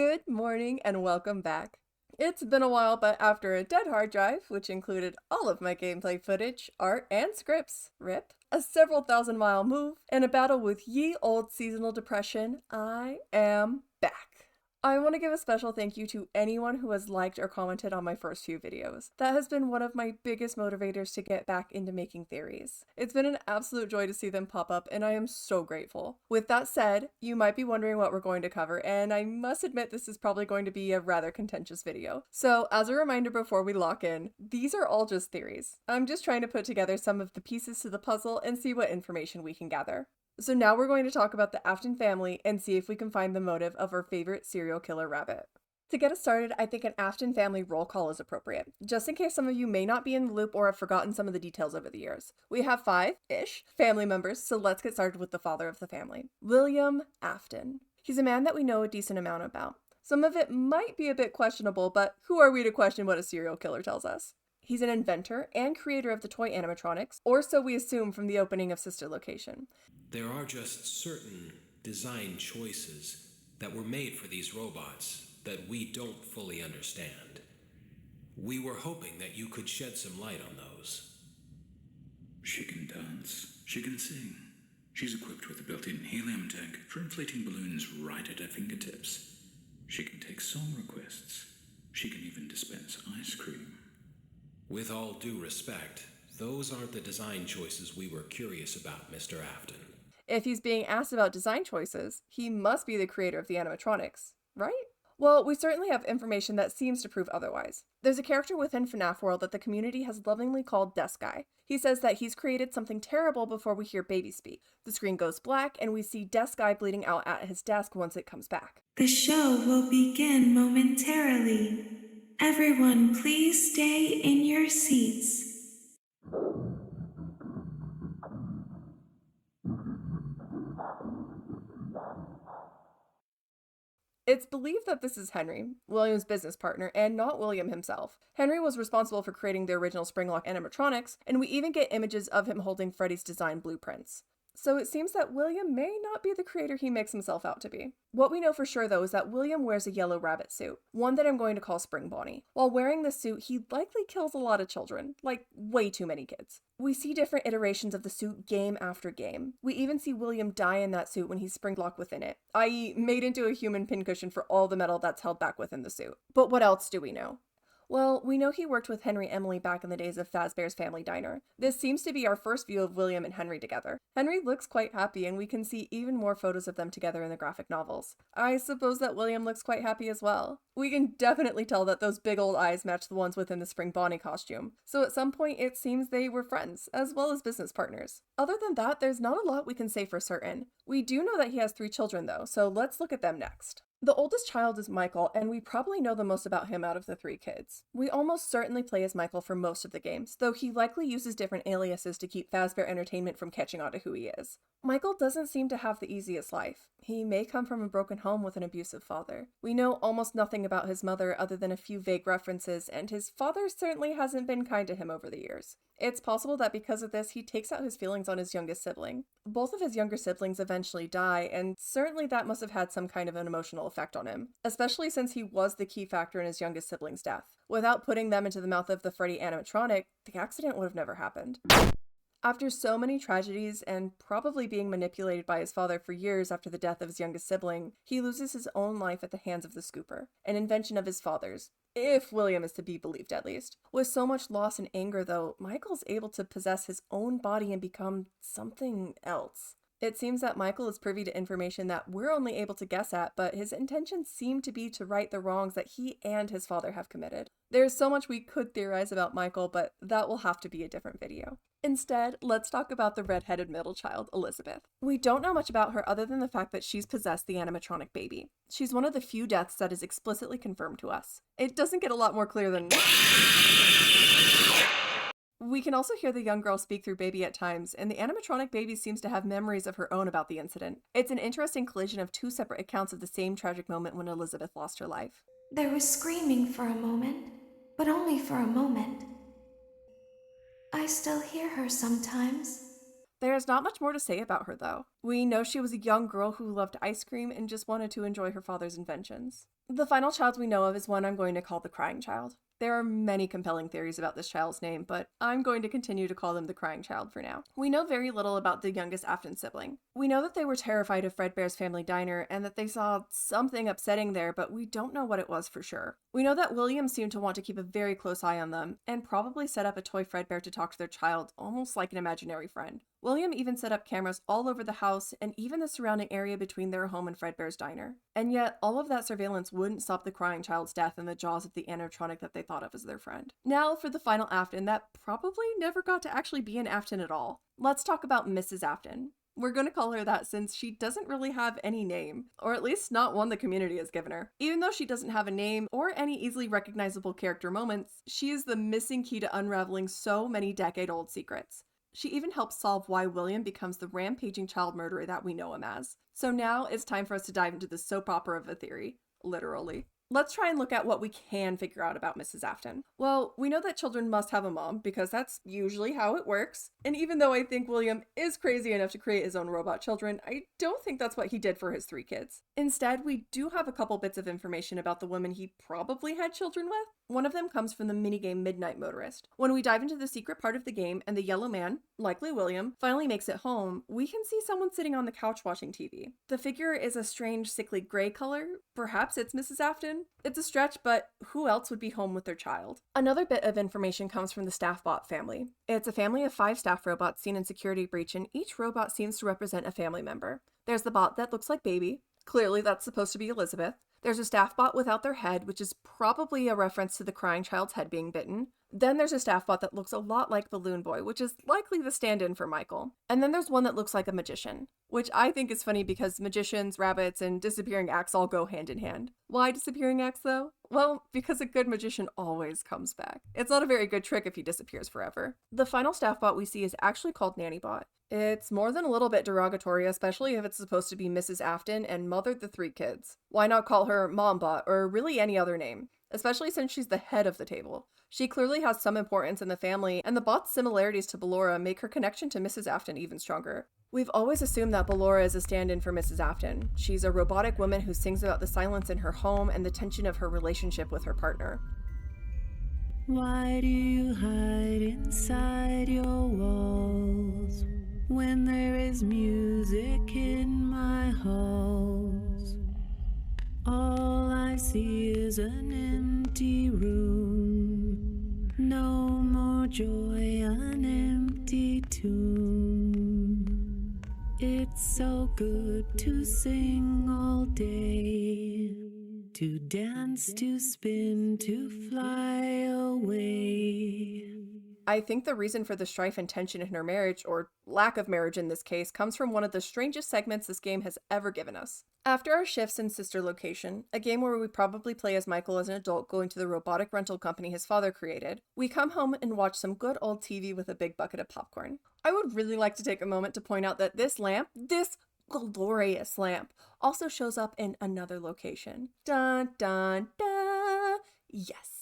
Good morning and welcome back. It's been a while, but after a dead hard drive, which included all of my gameplay footage, art, and scripts, rip, a several thousand-mile move, and a battle with ye old seasonal depression, I am back. I want to give a special thank you to anyone who has liked or commented on my first few videos. That has been one of my biggest motivators to get back into making theories. It's been an absolute joy to see them pop up, and I am so grateful. With that said, you might be wondering what we're going to cover, and I must admit this is probably going to be a rather contentious video. So, as a reminder before we lock in, these are all just theories. I'm just trying to put together some of the pieces to the puzzle and see what information we can gather. So now we're going to talk about the Afton family and see if we can find the motive of our favorite serial killer rabbit. To get us started, I think an Afton family roll call is appropriate, just in case some of you may not be in the loop or have forgotten some of the details over the years. We have 5-ish family members, so let's get started with the father of the family, William Afton. He's a man that we know a decent amount about. Some of it might be a bit questionable, but who are we to question what a serial killer tells us? He's an inventor and creator of the toy animatronics, or so we assume from the opening of Sister Location. There are just certain design choices that were made for these robots that we don't fully understand. We were hoping that you could shed some light on those. She can dance. She can sing. She's equipped with a built-in helium tank for inflating balloons right at her fingertips. She can take song requests. She can even dispense ice cream. With all due respect, those aren't the design choices we were curious about, Mr. Afton. If he's being asked about design choices, he must be the creator of the animatronics, right? Well, we certainly have information that seems to prove otherwise. There's a character within FNAF World that the community has lovingly called Desk Guy. He says that he's created something terrible before we hear baby speak. The screen goes black and we see Desk Guy bleeding out at his desk once it comes back. The show will begin momentarily. Everyone, please stay in your seats. It's believed that this is Henry, William's business partner, and not William himself. Henry was responsible for creating the original Springlock animatronics, and we even get images of him holding Freddy's design blueprints. So it seems that William may not be the creator he makes himself out to be. What we know for sure though is that William wears a yellow rabbit suit, one that I'm going to call Spring Bonnie. While wearing the suit, he likely kills a lot of children, like way too many kids. We see different iterations of the suit game after game. We even see William die in that suit when he's spring-locked within it, i.e. made into a human pincushion for all the metal that's held back within the suit. But what else do we know? Well, we know he worked with Henry Emily back in the days of Fazbear's Family Diner. This seems to be our first view of William and Henry together. Henry looks quite happy, and we can see even more photos of them together in the graphic novels. I suppose that William looks quite happy as well. We can definitely tell that those big old eyes match the ones within the Spring Bonnie costume. So at some point it seems they were friends, as well as business partners. Other than that, there's not a lot we can say for certain. We do know that he has 3 children though, so let's look at them next. The oldest child is Michael, and we probably know the most about him out of the 3 kids. We almost certainly play as Michael for most of the games, though he likely uses different aliases to keep Fazbear Entertainment from catching on to who he is. Michael doesn't seem to have the easiest life. He may come from a broken home with an abusive father. We know almost nothing about his mother other than a few vague references, and his father certainly hasn't been kind to him over the years. It's possible that because of this, he takes out his feelings on his youngest sibling. Both of his younger siblings eventually die, and certainly that must have had some kind of an emotional effect on him, especially since he was the key factor in his youngest sibling's death. Without putting them into the mouth of the Freddy animatronic, the accident would have never happened. After so many tragedies and probably being manipulated by his father for years after the death of his youngest sibling, he loses his own life at the hands of the Scooper, an invention of his father's, if William is to be believed at least. With so much loss and anger though, Michael's able to possess his own body and become something else. It seems that Michael is privy to information that we're only able to guess at, but his intentions seem to be to right the wrongs that he and his father have committed. There's so much we could theorize about Michael, but that will have to be a different video. Instead, let's talk about the red-headed middle child, Elizabeth. We don't know much about her other than the fact that she's possessed the animatronic baby. She's one of the few deaths that is explicitly confirmed to us. It doesn't get a lot more clear than... We can also hear the young girl speak through Baby at times, and the animatronic baby seems to have memories of her own about the incident. It's an interesting collision of 2 separate accounts of the same tragic moment when Elizabeth lost her life. There was screaming for a moment, but only for a moment. I still hear her sometimes. There's not much more to say about her, though. We know she was a young girl who loved ice cream and just wanted to enjoy her father's inventions. The final child we know of is one I'm going to call the Crying Child. There are many compelling theories about this child's name, but I'm going to continue to call them the Crying Child for now. We know very little about the youngest Afton sibling. We know that they were terrified of Fredbear's family diner and that they saw something upsetting there, but we don't know what it was for sure. We know that William seemed to want to keep a very close eye on them and probably set up a toy Fredbear to talk to their child, almost like an imaginary friend. William even set up cameras all over the house and even the surrounding area between their home and Fredbear's diner. And yet, all of that surveillance wouldn't stop the Crying Child's death in the jaws of the animatronic that they thought of as their friend. Now, for the final Afton that probably never got to actually be an Afton at all. Let's talk about Mrs. Afton. We're going to call her that since she doesn't really have any name, or at least not one the community has given her. Even though she doesn't have a name or any easily recognizable character moments, she is the missing key to unraveling so many decade-old secrets. She even helps solve why William becomes the rampaging child murderer that we know him as. So now it's time for us to dive into the soap opera of a theory, literally. Let's try and look at what we can figure out about Mrs. Afton. Well, we know that children must have a mom because that's usually how it works. And even though I think William is crazy enough to create his own robot children, I don't think that's what he did for his 3 kids. Instead, we do have a couple bits of information about the women he probably had children with. One of them comes from the minigame Midnight Motorist. When we dive into the secret part of the game and the yellow man, likely William, finally makes it home, we can see someone sitting on the couch watching TV. The figure is a strange sickly gray color. Perhaps it's Mrs. Afton? It's a stretch, but who else would be home with their child? Another bit of information comes from the Staffbot family. It's a family of 5 staff robots seen in Security Breach, and each robot seems to represent a family member. There's the bot that looks like Baby. Clearly that's supposed to be Elizabeth. There's a staff bot without their head, which is probably a reference to the Crying Child's head being bitten. Then there's a staff bot that looks a lot like Balloon Boy, which is likely the stand-in for Michael. And then there's one that looks like a magician, which I think is funny because magicians, rabbits, and disappearing acts all go hand in hand. Why disappearing acts though? Well, because a good magician always comes back. It's not a very good trick if he disappears forever. The final staff bot we see is actually called Nannybot. It's more than a little bit derogatory, especially if it's supposed to be Mrs. Afton and mothered the 3 kids. Why not call her Mombot or really any other name? Especially since she's the head of the table. She clearly has some importance in the family, and the bot's similarities to Ballora make her connection to Mrs. Afton even stronger. We've always assumed that Ballora is a stand-in for Mrs. Afton. She's a robotic woman who sings about the silence in her home and the tension of her relationship with her partner. Why do you hide inside your walls when there is music in my halls? All I see is an empty room, no more joy, an empty tomb. It's so good to sing all day, to dance, to spin, to fly away. I think the reason for the strife and tension in her marriage, or lack of marriage in this case, comes from one of the strangest segments this game has ever given us. After our shifts in Sister Location, a game where we probably play as Michael as an adult going to the robotic rental company his father created, we come home and watch some good old TV with a big bucket of popcorn. I would really like to take a moment to point out that this lamp, this glorious lamp, also shows up in another location. Dun dun dun! Yes.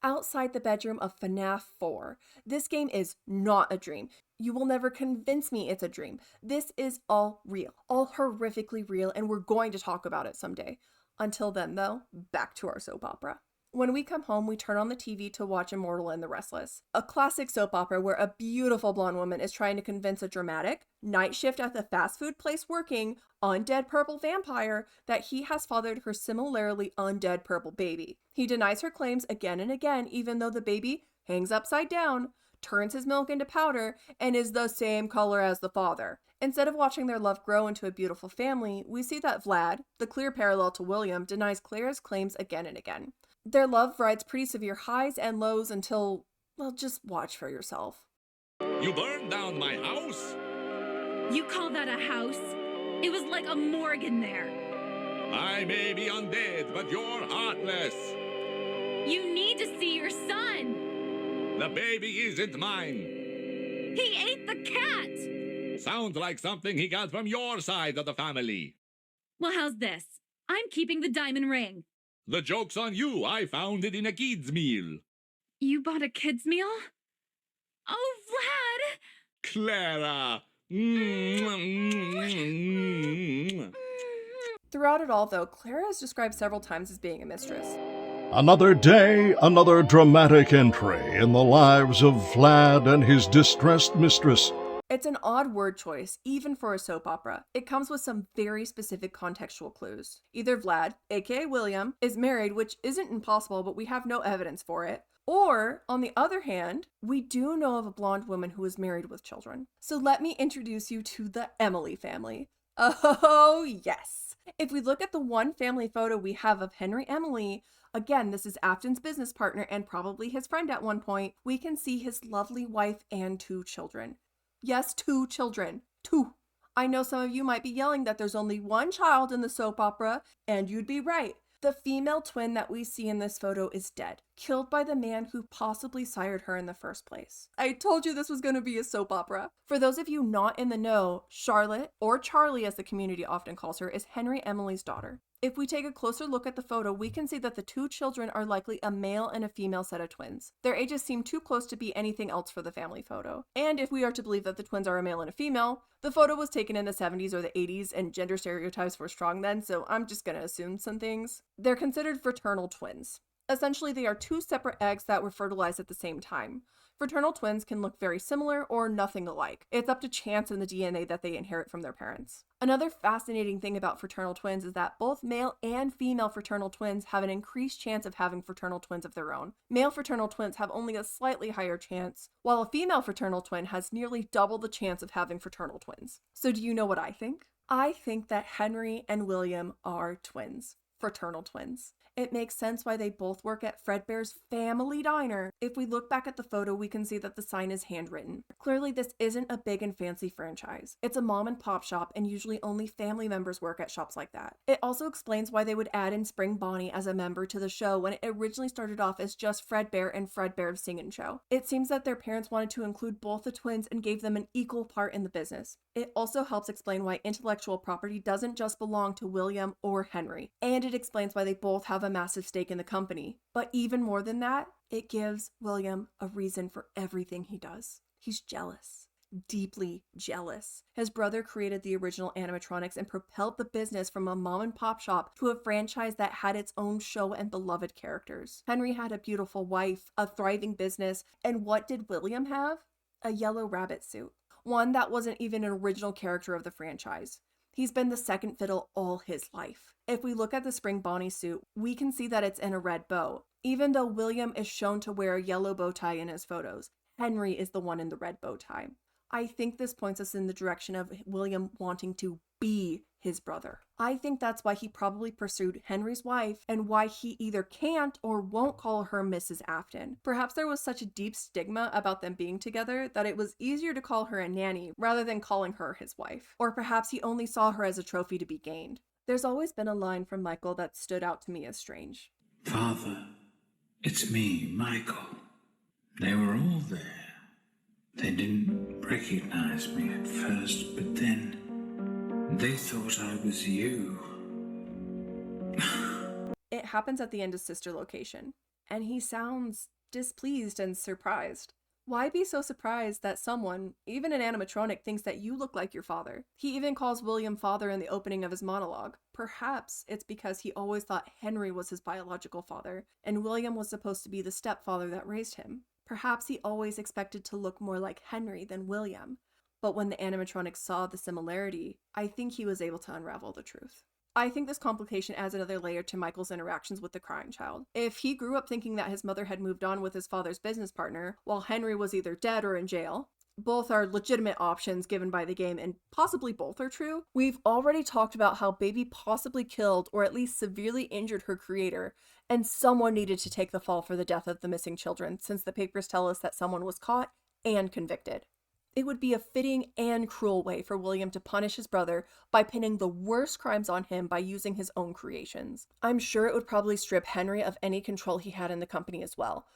Outside the bedroom of FNAF 4. This game is not a dream. You will never convince me it's a dream. This is all real, all horrifically real, and we're going to talk about it someday. Until then, though, back to our soap opera. When we come home, we turn on the TV to watch Immortal and the Restless, a classic soap opera where a beautiful blonde woman is trying to convince a dramatic, night shift at the fast food place working, undead purple vampire that he has fathered her similarly undead purple baby. He denies her claims again and again, even though the baby hangs upside down, turns his milk into powder, and is the same color as the father. Instead of watching their love grow into a beautiful family, we see that Vlad, the clear parallel to William, denies Clara's claims again and again. Their love rides pretty severe highs and lows until, well, just watch for yourself. You burned down my house? You call that a house? It was like a morgue in there. I may be undead, but you're heartless. You need to see your son. The baby isn't mine. He ate the cat. Sounds like something he got from your side of the family. Well, how's this? I'm keeping the diamond ring. The joke's on you. I found it in a kid's meal. You bought a kid's meal? Oh, Vlad! Clara, Throughout it all, though, Clara is described several times as being a mistress. Another day, another dramatic entry in the lives of Vlad and his distressed mistress. It's an odd word choice, even for a soap opera. It comes with some very specific contextual clues. Either Vlad, aka William, is married, which isn't impossible, but we have no evidence for it. Or, on the other hand, we do know of a blonde woman who is married with children. So let me introduce you to the Emily family. Oh, yes. If we look at the one family photo we have of Henry Emily, again, this is Afton's business partner and probably his friend at one point, we can see his lovely wife and 2 children. Yes, 2 children. 2. I know some of you might be yelling that there's only 1 child in the soap opera, and you'd be right. The female twin that we see in this photo is dead, killed by the man who possibly sired her in the first place. I told you this was going to be a soap opera. For those of you not in the know, Charlotte, or Charlie as the community often calls her, is Henry Emily's daughter. If we take a closer look at the photo, we can see that the 2 children are likely a male and a female set of twins. Their ages seem too close to be anything else for the family photo. And if we are to believe that the twins are a male and a female, the photo was taken in the 70s or the 80s and gender stereotypes were strong then, so I'm just gonna assume some things. They're considered fraternal twins. Essentially, they are 2 separate eggs that were fertilized at the same time. Fraternal twins can look very similar or nothing alike. It's up to chance in the DNA that they inherit from their parents. Another fascinating thing about fraternal twins is that both male and female fraternal twins have an increased chance of having fraternal twins of their own. Male fraternal twins have only a slightly higher chance, while a female fraternal twin has nearly double the chance of having fraternal twins. So do you know what I think? I think that Henry and William are twins. Fraternal twins. It makes sense why they both work at Fredbear's Family Diner. If we look back at the photo, we can see that the sign is handwritten. Clearly, this isn't a big and fancy franchise. It's a mom and pop shop, and usually only family members work at shops like that. It also explains why they would add in Spring Bonnie as a member to the show when it originally started off as just Fredbear and Fredbear's Singin' Show. It seems that their parents wanted to include both the twins and gave them an equal part in the business. It also helps explain why intellectual property doesn't just belong to William or Henry, and it explains why they both have a massive stake in the company. But even more than that, it gives William a reason for everything he does. He's jealous. Deeply jealous. His brother created the original animatronics and propelled the business from a mom and pop shop to a franchise that had its own show and beloved characters. Henry had a beautiful wife, a thriving business, and what did William have? A yellow rabbit suit. One that wasn't even an original character of the franchise. He's been the second fiddle all his life. If we look at the Spring Bonnie suit, we can see that it's in a red bow. Even though William is shown to wear a yellow bow tie in his photos, Henry is the one in the red bow tie. I think this points us in the direction of William wanting to be his brother. I think that's why he probably pursued Henry's wife and why he either can't or won't call her Mrs. Afton. Perhaps there was such a deep stigma about them being together that it was easier to call her a nanny rather than calling her his wife. Or perhaps he only saw her as a trophy to be gained. There's always been a line from Michael that stood out to me as strange. Father, it's me, Michael. They were all there. They didn't recognize me at first, but then they thought I was you. It happens at the end of Sister Location, and he sounds displeased and surprised. Why be so surprised that someone, even an animatronic, thinks that you look like your father? He even calls William father in the opening of his monologue. Perhaps it's because he always thought Henry was his biological father, and William was supposed to be the stepfather that raised him. Perhaps he always expected to look more like Henry than William. But when the animatronic saw the similarity, I think he was able to unravel the truth. I think this complication adds another layer to Michael's interactions with the crying child. If he grew up thinking that his mother had moved on with his father's business partner, while Henry was either dead or in jail, both are legitimate options given by the game, and possibly both are true. We've already talked about how Baby possibly killed or at least severely injured her creator, and someone needed to take the fall for the death of the missing children, since the papers tell us that someone was caught and convicted. It would be a fitting and cruel way for William to punish his brother by pinning the worst crimes on him by using his own creations. I'm sure it would probably strip Henry of any control he had in the company as well.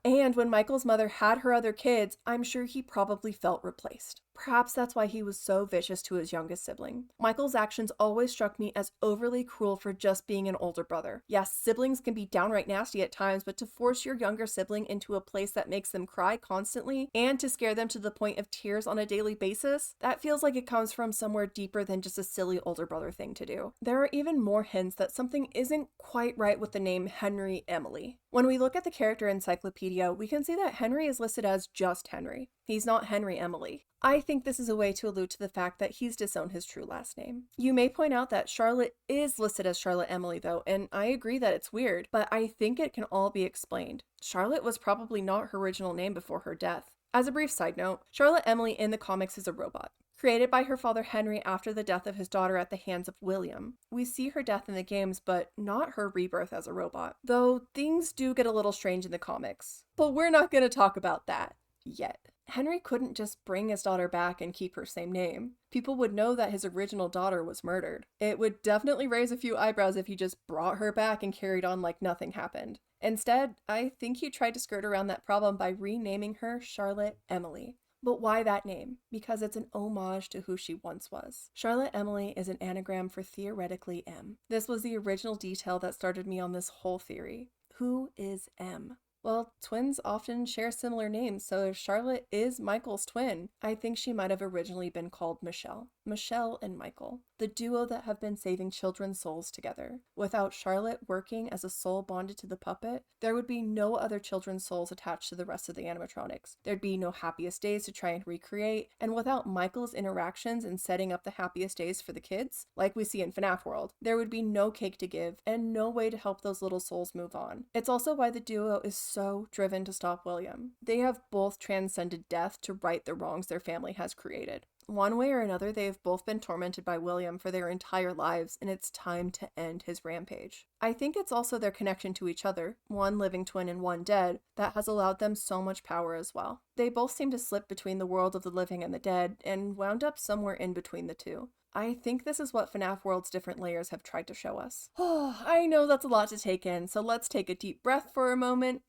And when Michael's mother had her other kids, I'm sure he probably felt replaced. Perhaps that's why he was so vicious to his youngest sibling. Michael's actions always struck me as overly cruel for just being an older brother. Yes, siblings can be downright nasty at times, but to force your younger sibling into a place that makes them cry constantly and to scare them to the point of tears on a daily basis, that feels like it comes from somewhere deeper than just a silly older brother thing to do. There are even more hints that something isn't quite right with the name Henry Emily. When we look at the character encyclopedia, we can see that Henry is listed as just Henry. He's not Henry Emily. I think this is a way to allude to the fact that he's disowned his true last name. You may point out that Charlotte is listed as Charlotte Emily though, and I agree that it's weird, but I think it can all be explained. Charlotte was probably not her original name before her death. As a brief side note, Charlotte Emily in the comics is a robot. Created by her father Henry after the death of his daughter at the hands of William. We see her death in the games, but not her rebirth as a robot. Though things do get a little strange in the comics. But we're not going to talk about that yet. Henry couldn't just bring his daughter back and keep her same name. People would know that his original daughter was murdered. It would definitely raise a few eyebrows if he just brought her back and carried on like nothing happened. Instead, I think he tried to skirt around that problem by renaming her Charlotte Emily. But why that name? Because it's an homage to who she once was. Charlotte Emily is an anagram for theoretically M. This was the original detail that started me on this whole theory. Who is M? Well, twins often share similar names, so if Charlotte is Michael's twin, I think she might have originally been called Michelle. Michelle and Michael, the duo that have been saving children's souls together. Without Charlotte working as a soul bonded to the puppet, there would be no other children's souls attached to the rest of the animatronics. There'd be no happiest days to try and recreate, and without Michael's interactions in setting up the happiest days for the kids, like we see in FNAF World, there would be no cake to give and no way to help those little souls move on. It's also why the duo is so driven to stop William. They have both transcended death to right the wrongs their family has created. One way or another, they have both been tormented by William for their entire lives, and it's time to end his rampage. I think it's also their connection to each other, one living twin and one dead, that has allowed them so much power as well. They both seem to slip between the world of the living and the dead, and wound up somewhere in between the two. I think this is what FNAF World's different layers have tried to show us. Oh, I know that's a lot to take in, so let's take a deep breath for a moment.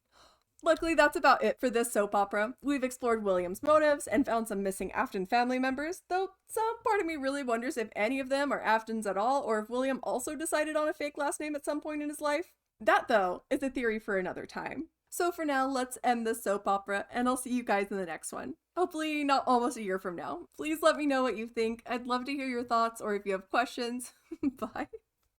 Luckily, that's about it for this soap opera. We've explored William's motives and found some missing Afton family members, though some part of me really wonders if any of them are Aftons at all, or if William also decided on a fake last name at some point in his life. That, though, is a theory for another time. So for now, let's end this soap opera, and I'll see you guys in the next one. Hopefully not almost a year from now. Please let me know what you think. I'd love to hear your thoughts, or if you have questions. Bye.